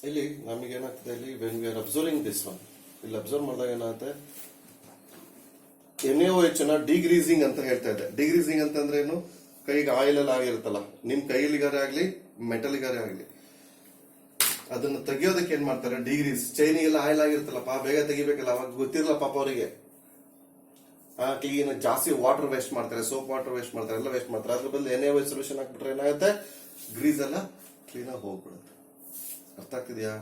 ಇಲ್ಲಿ ನಮಗೆ ಏನಾಗ್ತದೆ, ಇಲ್ಲಿ when we are observing this one, ಇಲ್ಲಿ ಅಬ್ಸರ್ವ್ ಮಾಡಿದಾಗ ಏನಾಗುತ್ತೆ, NaOH ನ ಡಿಗ್ರೀಸಿಂಗ್ ಅಂತ ಹೇಳ್ತಾ ಇದೆ. ಡಿಗ್ರೀಸಿಂಗ್ ಅಂತಂದ್ರೆ ಏನು? ಕೈಗೆ ಆಯಿಲ್ ಎಲ್ಲ ಆಗಿರುತ್ತಲ್ಲ, ನಿಮ್ ಕೈಲಿಗಾರೆ ಆಗ್ಲಿ ಮೆಟಲ್ಗಾರೆ ಆಗ್ಲಿ, ಅದನ್ನ ತೆಗಿಯೋದಕ್ಕೆ ಏನ್ ಮಾಡ್ತಾರೆ, ಡಿಗ್ರೀಸ್. ಚೈನಿಗೆಲ್ಲ ಆಯಿಲ್ ಆಗಿರುತ್ತಲ್ಲಪ್ಪ, ಬೇಗ ತೆಗಿಬೇಕಲ್ಲ, ಅವಾಗ ಗೊತ್ತಿರಲ್ಲ ಪಾಪ ಅವರಿಗೆ. ಕ್ಲೀನ್ ಜಾಸ್ತಿ ವಾಟರ್ ವೇಸ್ಟ್ ಮಾಡ್ತಾರೆ, ಸೋಪ್ ವಾಟರ್ ವೇಸ್ಟ್ ಮಾಡ್ತಾರೆ, ಎಲ್ಲ ವೇಸ್ಟ್ ಮಾಡ್ತಾರೆ. ಅದ್ರ ಬದಲು NaOH ಸೊಲ್ಯೂಷನ್ ಹಾಕ್ಬಿಟ್ರೆ ಏನಾಗುತ್ತೆ, ಗ್ರೀಸ್ ಎಲ್ಲ ಕ್ಲೀನ್ ಆಗಿ ಹೋಗ್ಬಿಡುತ್ತೆ. ಅರ್ಥ ಆಗ್ತಿದ್ಯಾ?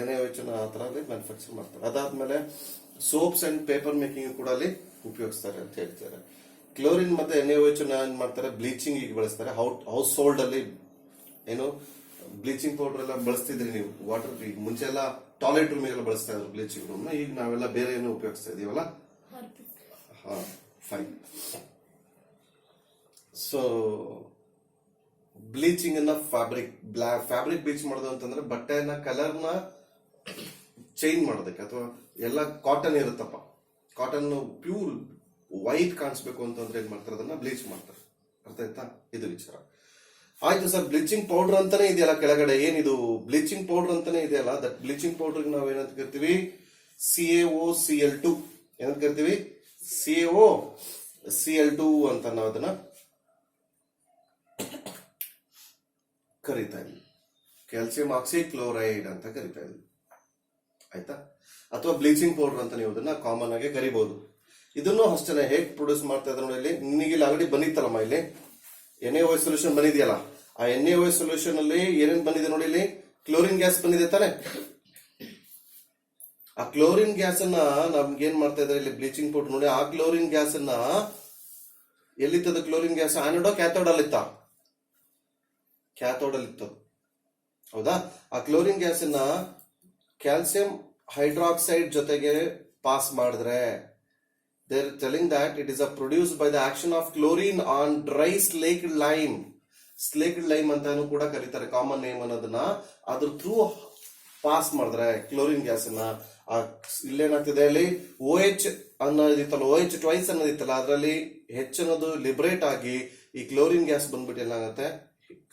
NaOH ಆ ತರ ಮ್ಯಾನುಫ್ಯಾಕ್ಚರ್ ಮಾಡ್ತಾರೆ. ಅದಾದ್ಮೇಲೆ ಸೋಪ್ಸ್ ಅಂಡ್ ಪೇಪರ್ ಮೇಕಿಂಗ್ ಕೂಡ ಅಲ್ಲಿ ಉಪಯೋಗಿಸ್ತಾರೆ ಅಂತ ಹೇಳ್ತಾರೆ. ಕ್ಲೋರಿನ್ ಮತ್ತೆ NaOH ಏನ್ ಮಾಡ್ತಾರೆ, ಬ್ಲೀಚಿಂಗ್ ಈಗ ಬಳಸ್ತಾರೆ. ಹೌಸ್ ಹೋಲ್ಡ್ ಅಲ್ಲಿ ಏನು ಬ್ಲೀಚಿಂಗ್ ಪೌಡರ್ ಎಲ್ಲ ಬಳಸ್ತಿದ್ರಿ ನೀವು, ವಾಟರ್ ಈಗ ಮುಂಚೆ ಎಲ್ಲ ಟಾಯ್ಲೆಟ್ ರೂಮಿಗೆಲ್ಲ ಬಳಸ್ತಾ ಇದ್ರು ಬ್ಲೀಚಿಂಗ್ ರೂಮ್. ಈಗ ನಾವೆಲ್ಲ ಬೇರೆ ಏನು ಉಪಯೋಗಿಸ್ತಾ ಇದೀವಲ್ಲ. ಫೈನ್. ಸೊ ಬ್ಲೀಚಿಂಗ್ ಅನ್ನ ಫ್ಯಾಬ್ರಿಕ್ ಬ್ಲೀಚ್ ಮಾಡೋದು ಅಂತಂದ್ರೆ ಬಟ್ಟೆನ ಕಲರ್ನ ಚೇಂಜ್ ಮಾಡೋದಕ್ಕೆ, ಅಥವಾ ಎಲ್ಲ ಕಾಟನ್ ಇರುತ್ತಪ್ಪ, ಕಾಟನ್ ಪ್ಯೂರ್ ವೈಟ್ ಕಾಣಿಸ್ಬೇಕು ಅಂತಂದ್ರೆ ಏನ್ ಮಾಡ್ತಾರೆ, ಅದನ್ನ ಬ್ಲೀಚ್ ಮಾಡ್ತಾರೆ. ಅರ್ಥ ಆಯ್ತಾ? ಇದು ವಿಚಾರ ಆಯ್ತು ಸರ್. ಬ್ಲೀಚಿಂಗ್ ಪೌಡರ್ ಅಂತಾನೆ ಇದೆಯಲ್ಲ ಕೆಳಗಡೆ, ಏನಿದು ಬ್ಲೀಚಿಂಗ್ ಪೌಡರ್ ಅಂತಾನೆ ಇದೆಯಲ್ಲ, ದಟ್ ಬ್ಲೀಚಿಂಗ್ ಪೌಡರ್ ನಾವು ಏನಂತ ಕರಿತೀವಿ, CaOCl2 ಏನಂತ ಕರಿತೀವಿ, CaOCl2 ಅಂತ ನಾವು ಅದನ್ನ ಕರಿತಾ ಇದ್ವಿ. ಕ್ಯಾಲ್ಸಿಯಂ ಆಕ್ಸಿಕ್ಲೋರೈಡ್ ಅಂತ ಕರಿತಾ ಇದ್ವಿ. ಆಯ್ತಾ? ಅಥವಾ ಬ್ಲೀಚಿಂಗ್ ಪೌಡರ್ ಅಂತ ನೀವು ಅದನ್ನ ಕಾಮನ್ ಆಗಿ ಕರಿಬಹುದು. ಇದನ್ನು ಅಷ್ಟೇ ಹೇಗೆ ಪ್ರೊಡ್ಯೂಸ್ ಮಾಡ್ತಾ ಇದ್ರೆ ನೋಡಿ, ಇಲ್ಲಿ ನಿನಗೆ ಆಲ್ರೆಡಿ ಬಂದಿತ್ತಲ್ಲಮ್ಮ, ಇಲ್ಲಿ NaOH ಸೊಲ್ಯೂಷನ್ ಬಂದಿದೆಯಲ್ಲ, ಆ NaOH ಸೊಲ್ಯೂಷನ್ ಅಲ್ಲಿ ಏನೇನ್ ಬಂದಿದೆ ನೋಡಿ, ಇಲ್ಲಿ ಕ್ಲೋರಿನ್ ಗ್ಯಾಸ್ ಬಂದಿದೆ ತಾನೆ. ಆ ಕ್ಲೋರಿನ್ ಗ್ಯಾಸ್ ಅನ್ನ ನಮ್ಗೆ ಏನ್ ಮಾಡ್ತಾ ಇದ್ದಾರೆ, ಇಲ್ಲಿ ಬ್ಲೀಚಿಂಗ್ ಪೌಡರ್ ನೋಡಿ, ಆ ಕ್ಲೋರಿನ್ ಗ್ಯಾಸ್ ಅನ್ನ ಎಲ್ಲಿತ್ತದ, ಕ್ಲೋರಿನ್ ಗ್ಯಾಸ್ ಆನೋಡೋ ಕ್ಯಾಥೋಡ್ ಅಲ್ಲಿತ್ತ, ಕ್ಯಾಥೋಡ್ ಅಲ್ಲಿತ್ತು. ಹೌದಾ? ಆ ಕ್ಲೋರಿನ್ ಗ್ಯಾಸ್ ಅನ್ನ ಕ್ಯಾಲ್ಸಿಯಂ ಹೈಡ್ರಾಕ್ಸೈಡ್ ಜೊತೆಗೆ ಪಾಸ್ ಮಾಡಿದ್ರೆ, they are telling that it is produced by the action of chlorine on dry slaked lime. Slaked lime ಅಂತಾನು ಕೂಡ ಕರೀತಾರೆ, ಕಾಮನ್ ನೇಮ್ ಅನ್ನೋದನ್ನ. ಅದ್ರ ಥ್ರೂ ಪಾಸ್ ಮಾಡಿದ್ರೆ ಕ್ಲೋರಿನ್ ಗ್ಯಾಸ್ ಅನ್ನ, ಇಲ್ಲೇನಾಗ್ತಿದೆ, ಅಲ್ಲಿ OH ಅನ್ನೋದಿತ್ತಲ್ಲ, OH ಟ್ವೈಸ್ ಅನ್ನೋದಿತ್ತಲ್ಲ, ಅದರಲ್ಲಿ H ಅನ್ನೋದು ಲಿಬರೇಟ್ ಆಗಿ ಈ ಕ್ಲೋರಿನ್ ಗ್ಯಾಸ್ ಬಂದ್ಬಿಟ್ಟು ಏನಾಗುತ್ತೆ,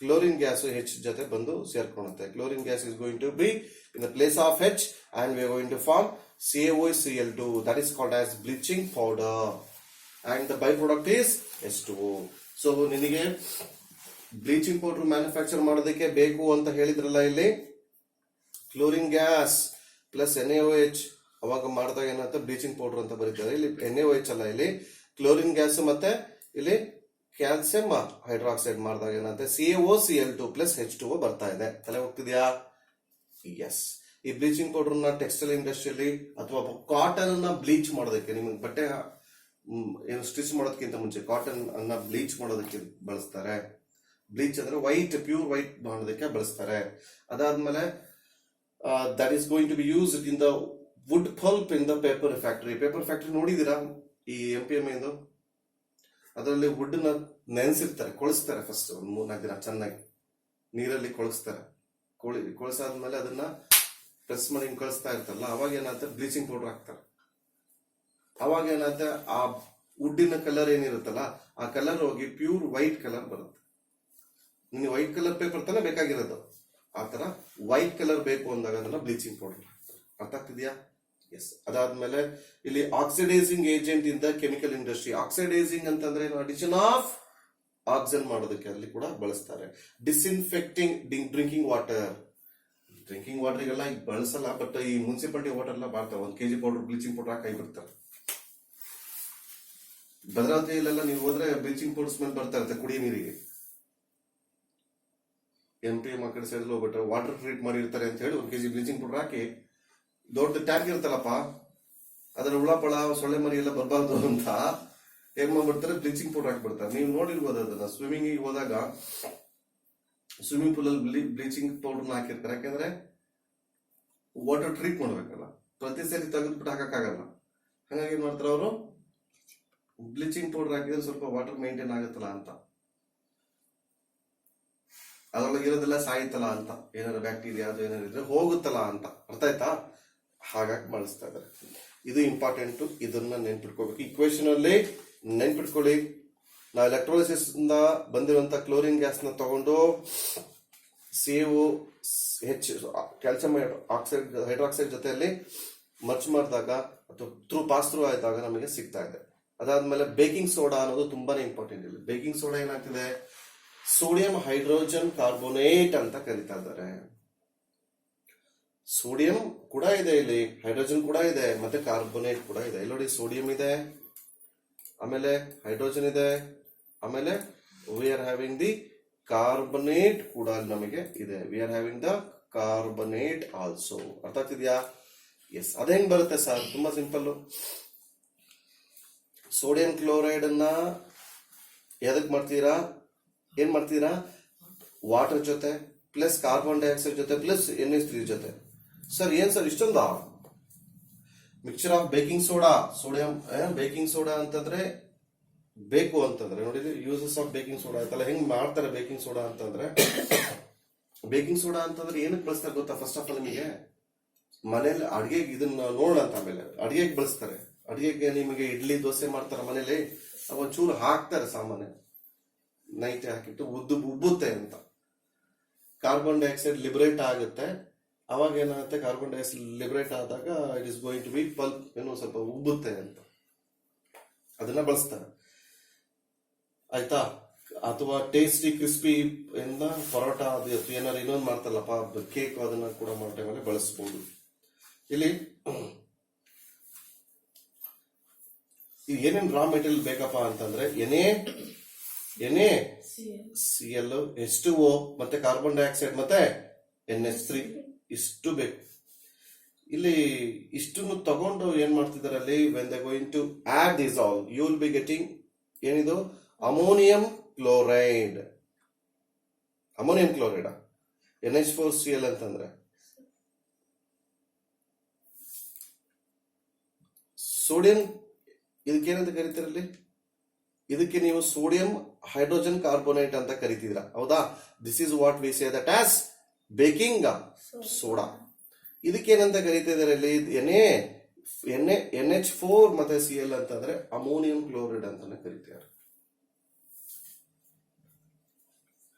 ಕ್ಲೋರಿನ್ ಗ್ಯಾಸ್ H ಜೊತೆ ಬಂದು ಸೇರ್ಕೊಳ್ಳುತ್ತೆ. Chlorine gas is going to be in the place of H and we are going to form CaOCl2, that is called as bleaching powder, and the byproduct is H2O. So ನಿನಗೆ bleaching powder manufacture ಮಾಡೋದಕ್ಕೆ ಬೇಕು ಅಂತ ಹೇಳಿದ್ರಲ್ಲ, ಇಲ್ಲಿ chlorine gas plus NaOH ಅವಾಗ ಮಾಡಿದಾಗ ಏನಾಗುತ್ತೆ, bleaching powder ಅಂತ ಬರೀತಾರೆ. ಇಲ್ಲಿ NaOH ಅಲ್ಲ, ಇಲ್ಲಿ ಕ್ಲೋರಿನ್ ಗ್ಯಾಸ್ ಮತ್ತೆ ಇಲ್ಲಿ ಕ್ಯಾಲ್ಸಿಯಂ ಹೈಡ್ರಾಕ್ಸೈಡ್ ಮಾಡಿದಾಗ ಏನಾಗುತ್ತೆ, CaOCl2 ಪ್ಲಸ್ H2O ಬರ್ತಾ ಇದೆ. ತಲೆ ಹೋಗ್ತಿದ್ಯಾ? ಎಸ್. ಈ ಬ್ಲೀಚಿಂಗ್ ಪೌಡರ್ ನ ಟೆಕ್ಸ್ಟೈಲ್ ಇಂಡಸ್ಟ್ರಿಯಲ್ಲಿ ಅಥವಾ ಕಾಟನ್ ಅನ್ನ ಬ್ಲೀಚ್ ಮಾಡೋದಕ್ಕೆ, ನಿಮ್ಗೆ ಬಟ್ಟೆ ಏನು ಸ್ಟಿಚ್ ಮಾಡೋದಕ್ಕಿಂತ ಮುಂಚೆ ಕಾಟನ್ ಅನ್ನ ಬ್ಲೀಚ್ ಮಾಡೋದಕ್ಕೆ ಬಳಸ್ತಾರೆ. ಬ್ಲೀಚ್ ಅಂದ್ರೆ ವೈಟ್, ಪ್ಯೂರ್ ವೈಟ್ ಮಾಡೋದಕ್ಕೆ ಬಳಸ್ತಾರೆ. ಅದಾದ್ಮೇಲೆ that is going to be used in the wood pulp in the paper factory. Paper factory ನೋಡಿದೀರಾ ಈ MPM ಇಂದು? ಅದರಲ್ಲಿ ವುಡ್ ನ ನೆನೆಸಿರ್ತಾರೆ, ಕೊಳಿಸ್ತಾರೆ. ಫಸ್ಟ್ ಒಂದು 3-4 ದಿನ ಚೆನ್ನಾಗಿ ನೀರಲ್ಲಿ ಕೊಳಿಸ್ತಾರೆ. ಕೊಳಿಸಾದ್ಮೇಲೆ ಅದನ್ನ ಪ್ರೆಸ್ ಮಾಡಿ ಕಳಿಸ್ತಾ ಇರ್ತಾರಲ್ಲ, ಅವಾಗ ಏನಾಗುತ್ತೆ, ಬ್ಲೀಚಿಂಗ್ ಪೌಡರ್ ಹಾಕ್ತಾರೆ. ಅವಾಗ ಏನಾಗುತ್ತೆ, ಆ ವುಡ್ಡಿನ ಕಲರ್ ಏನಿರುತ್ತಲ್ಲ, ಆ ಕಲರ್ ಹೋಗಿ ಪ್ಯೂರ್ ವೈಟ್ ಕಲರ್ ಬರುತ್ತೆ. ನಿಮಗೆ ವೈಟ್ ಕಲರ್ ಪೇಪರ್ ತಾನೇ ಬೇಕಾಗಿರೋದು, ಆ ತರ ವೈಟ್ ಕಲರ್ ಬೇಕು ಅಂದಾಗ ಅದನ್ನ ಬ್ಲೀಚಿಂಗ್ ಪೌಡರ್ ಹಾಕ್ತಾರೆ. ಅರ್ಥ ಆಗ್ತಿದ್ಯಾ? ಎಸ್. ಅದಾದ್ಮೇಲೆ ಇಲ್ಲಿ oxidising agent in the chemical industry. Oxidising ಅಂತಂದ್ರೆ ಅಡಿಷನ್ ಆಫ್ ಆಕ್ಸಿಜನ್ ಮಾಡೋದಕ್ಕೆ ಅಲ್ಲಿ ಕೂಡ ಬಳಸ್ತಾರೆ. ಡಿಸ್ಇನ್ಫೆಕ್ಟಿಂಗ್ ಡ್ರಿಂಕಿಂಗ್ ವಾಟರ್. ಡ್ರಿಂಕಿಂಗ್ ವಾಟರ್ಗೆಲ್ಲ ಈಗ ಬಳಸಲ್ಲ, ಬಟ್ ಈ ಮುನ್ಸಿಪಾಲಿಟಿ ವಾಟರ್ ಎಲ್ಲ ಮಾಡ್ತಾರೆ. 1 kg ಪೌಡರ್ ಬ್ಲೀಚಿಂಗ್ ಪೌಡರ್ ಹಾಕಿ ಬಿಡ್ತಾರೆ. ಭದ್ರಾವತಿಯಲ್ಲೆಲ್ಲ ನೀವು ಹೋದ್ರೆ ಬ್ಲೀಚಿಂಗ್ ಪೌಡರ್ ಸ್ಮೆಲ್ ಬರ್ತಾ ಇರುತ್ತೆ ಕುಡಿಯ ನೀರಿಗೆ. MPM ಆ ಕಡೆ ಸೈಡ್ ಹೋಗ್ಬಿಟ್ರೆ ವಾಟರ್ ಟ್ರೀಟ್ ಮಾಡಿರ್ತಾರೆ ಅಂತ ಹೇಳಿ 1 kg ಬ್ಲೀಚಿಂಗ್ ಪೌಡರ್ ಹಾಕಿ, ದೊಡ್ಡ ಟ್ಯಾಂಕ್ ಇರುತ್ತಲ್ಲಪ್ಪ, ಅದರ ಹುಳಪಳ ಸೊಳ್ಳೆ ಮರಿ ಎಲ್ಲ ಬರಬಾರ್ದು ಅಂತ ಏನ್ ಮಾಡ್ಬಿಡ್ತಾರೆ, ಬ್ಲೀಚಿಂಗ್ ಪೌಡರ್ ಹಾಕ್ಬಿಡ್ತಾರೆ. ನೀವು ನೋಡಿರ್ಬೋದು ಅದನ್ನ, ಸ್ವಿಮ್ಮಿಂಗ್ ಹೋದಾಗ ಸ್ವಿಮ್ಮಿಂಗ್ ಪೂಲ್ ಅಲ್ಲಿ ಬ್ಲೀಚಿಂಗ್ ಪೌಡರ್ ಹಾಕಿರ್ತಾರೆ. ಯಾಕಂದ್ರೆ ವಾಟರ್ ಟ್ರೀಟ್ ಮಾಡ್ಬೇಕಲ್ಲ, ಪ್ರತಿ ಸರಿ ತೆಗೆದ್ಬಿಟ್ಟು ಹಾಕಕ್ಕಾಗಲ್ಲ. ಹಾಗಾಗಿ ಏನ್ ಮಾಡ್ತಾರೆ ಅವರು, ಬ್ಲೀಚಿಂಗ್ ಪೌಡರ್ ಹಾಕಿದ್ರೆ ಸ್ವಲ್ಪ ವಾಟರ್ ಮೇಂಟೈನ್ ಆಗುತ್ತಲ್ಲ ಅಂತ, ಅದ್ರೊಳಗೆ ಇರೋದೆಲ್ಲ ಸಾಯ್ತಲ್ಲ ಅಂತ, ಏನಾದ್ರು ಬ್ಯಾಕ್ಟೀರಿಯಾ ಅದು ಏನಾದ್ರು ಇದ್ರೆ ಹೋಗುತ್ತಲ್ಲ ಅಂತ. ಅರ್ಥ ಆಯ್ತಾ? ಹಾಗಾಗಿ ಬಳಸ್ತಾ ಇದ್ದಾರೆ. ಇದು ಇಂಪಾರ್ಟೆಂಟ್, ಇದನ್ನ ನೆನ್ಪಿಟ್ಕೋಬೇಕು. ಇಕ್ವೇಶನ್ ಅಲ್ಲಿ ನೆನ್ಪಿಟ್ಕೊಳ್ಳಿ. ನಾವು ಎಲೆಕ್ಟ್ರೋಲಿಸಿಸ್ ಇಂದ ಬಂದಿರುವಂತ ಕ್ಲೋರಿನ್ ಗ್ಯಾಸ್ ನ ತಗೊಂಡು CaO ಹೆಚ್ಚು ಕ್ಯಾಲ್ಸಿಯಂ ಆಕ್ಸೈಡ್ ಹೈಡ್ರಾಕ್ಸೈಡ್ ಜೊತೆಯಲ್ಲಿ ಮರ್ಚ್ ಮಾಡಿದಾಗ ಅಥವಾ ಪಾಸ್ ಥ್ರೂ ಆದಾಗ ನಮಗೆ ಸಿಗ್ತಾ ಇದೆ. ಅದಾದ್ಮೇಲೆ ಬೇಕಿಂಗ್ ಸೋಡಾ ಅನ್ನೋದು ತುಂಬಾನೇ ಇಂಪಾರ್ಟೆಂಟ್. ಇಲ್ಲಿ ಬೇಕಿಂಗ್ ಸೋಡಾ ಏನಾಗ್ತಿದೆ, ಸೋಡಿಯಂ ಹೈಡ್ರೋಜನ್ ಕಾರ್ಬೋನೇಟ್ ಅಂತ ಕರಿತಾ ಇದ್ದಾರೆ. ಸೋಡಿಯಂ ಕೂಡ ಇದೆ, ಇಲ್ಲಿ ಹೈಡ್ರೋಜನ್ ಕೂಡ ಇದೆ, ಮತ್ತೆ ಕಾರ್ಬೋನೇಟ್ ಕೂಡ ಇದೆ. ಇಲ್ಲಿ ನೋಡಿ, ಸೋಡಿಯಂ ಇದೆ, ಆಮೇಲೆ ಹೈಡ್ರೋಜನ್ ಇದೆ, ಆಮೇಲೆ we are having the carbonate ಕೂಡ ನಮಗೆ ಇದೆ. We are having the carbonate also. ಅರ್ಥ ಆಗ್ತಿದ್ಯಾ? ಎಸ್. ಅದ ಹೆಂಗ್ ಬರುತ್ತೆ ಸರ್? ತುಂಬಾ ಸಿಂಪಲ್. ಸೋಡಿಯಂ ಕ್ಲೋರೈಡ್ ಅನ್ನ ಎದಕ್ ಮಾಡ್ತೀರಾ? ಏನ್ ಮಾಡ್ತೀರಾ? ವಾಟರ್ ಜೊತೆ ಪ್ಲಸ್ ಕಾರ್ಬನ್ ಡೈಆಕ್ಸೈಡ್ ಜೊತೆ ಪ್ಲಸ್ NH3 ಜೊತೆ. ಸರ್ ಏನ್ ಸರ್ ಇಷ್ಟೊಂದ mixture of baking soda, sodium baking soda ಅಂತಂದ್ರೆ ಬೇಕು ಅಂತಂದ್ರೆ ನೋಡಿ, ಯೂಸಸ್ ಆಫ್ ಬೇಕಿಂಗ್ ಸೋಡಾ ಆಯ್ತಲ್ಲ. ಹೆಂಗ್ ಮಾಡ್ತಾರೆ ಬೇಕಿಂಗ್ ಸೋಡಾ ಅಂತಂದ್ರೆ, ಬೇಕಿಂಗ್ ಸೋಡಾ ಅಂತಂದ್ರೆ ಏನಕ್ಕೆ ಬಳಸ್ತಾರೆ ಗೊತ್ತಾ? ಫಸ್ಟ್ ಆಫ್ ಆಲ್ ನಿಮಗೆ ಮನೇಲಿ ಅಡಿಗೆಗೆ ಇದನ್ನ ನೋಡೋಣ ಅಂತ. ಆಮೇಲೆ ಅಡಿಗೆಗೆ ಬಳಸ್ತಾರೆ. ಅಡಿಗೆಗೆ ನಿಮಗೆ ಇಡ್ಲಿ ದೋಸೆ ಮಾಡ್ತಾರೆ ಮನೇಲಿ, ಒಂಚೂರು ಹಾಕ್ತಾರೆ ಸಾಮಾನ್ಯ, ನೈಟ್ ಹಾಕಿಟ್ಟು ಉಬ್ಬುತ್ತೆ ಅಂತ. ಕಾರ್ಬನ್ ಡೈಆಕ್ಸೈಡ್ ಲಿಬರೇಟ್ ಆಗುತ್ತೆ. ಅವಾಗ ಏನಾಗುತ್ತೆ, ಕಾರ್ಬನ್ ಡೈಆಕ್ಸೈಡ್ ಲಿಬರೇಟ್ ಆದಾಗ it is going to be pulp, ಏನೋ ಸ್ವಲ್ಪ ಉಬ್ಬುತ್ತೆ ಅಂತ ಅದನ್ನ ಬಳಸ್ತಾರೆ. ಆಯ್ತಾ? ಅಥವಾ ಟೇಸ್ಟಿ ಕ್ರಿಸ್ಪಿ ಇಂದ ಪರೋಟ ಅದು ಏನಾರು ಇನ್ನೊಂದು ಮಾಡ್ತಾರಲ್ಲಪ್ಪ ಕೇಕ್, ಅದನ್ನ ಕೂಡ ಮಾಡೋ ಟೈಮಲ್ಲಿ ಬಳಸಬಹುದು. ಇಲ್ಲಿ ಏನೇನ್ ರಾ ಮೆಟೀರಿಯಲ್ ಬೇಕಪ್ಪ ಅಂತಂದ್ರೆ NaCl, H2O, ಮತ್ತೆ ಕಾರ್ಬನ್ ಡೈಆಕ್ಸೈಡ್, ಮತ್ತೆ NH3 ಇಷ್ಟು ಬೇಕು. ಇಲ್ಲಿ ಇಷ್ಟನ್ನು ತಗೊಂಡು ಏನ್ ಮಾಡ್ತಿದ್ದಾರೆ ಅಲ್ಲಿ, when they going to add this all, you will be getting ಏನಿದು ammonium chloride. Ammonium chloride NH4Cl ಅಂತಂದ್ರೆ ಸೋಡಿಯಂ, ಇದಕ್ಕೇನಂತ ಕರಿತೀರಲ್ಲಿ? ಇದಕ್ಕೆ ನೀವು ಸೋಡಿಯಂ ಹೈಡ್ರೋಜನ್ ಕಾರ್ಬೋನೇಟ್ ಅಂತ ಕರಿತಿದ್ರ, ಹೌದಾ? This is what we say that as baking soda. ಇದಕ್ಕೇನಂತ ಕರಿತಿದ್ದಾರೆ ಇಲ್ಲಿ? NH4 ಮತ್ತೆ Cl ಅಂತಂದ್ರೆ ಅಮೋನಿಯಂ ಕ್ಲೋರೈಡ್ ಅಂತಾನೆ ಕರಿತಾರೆ.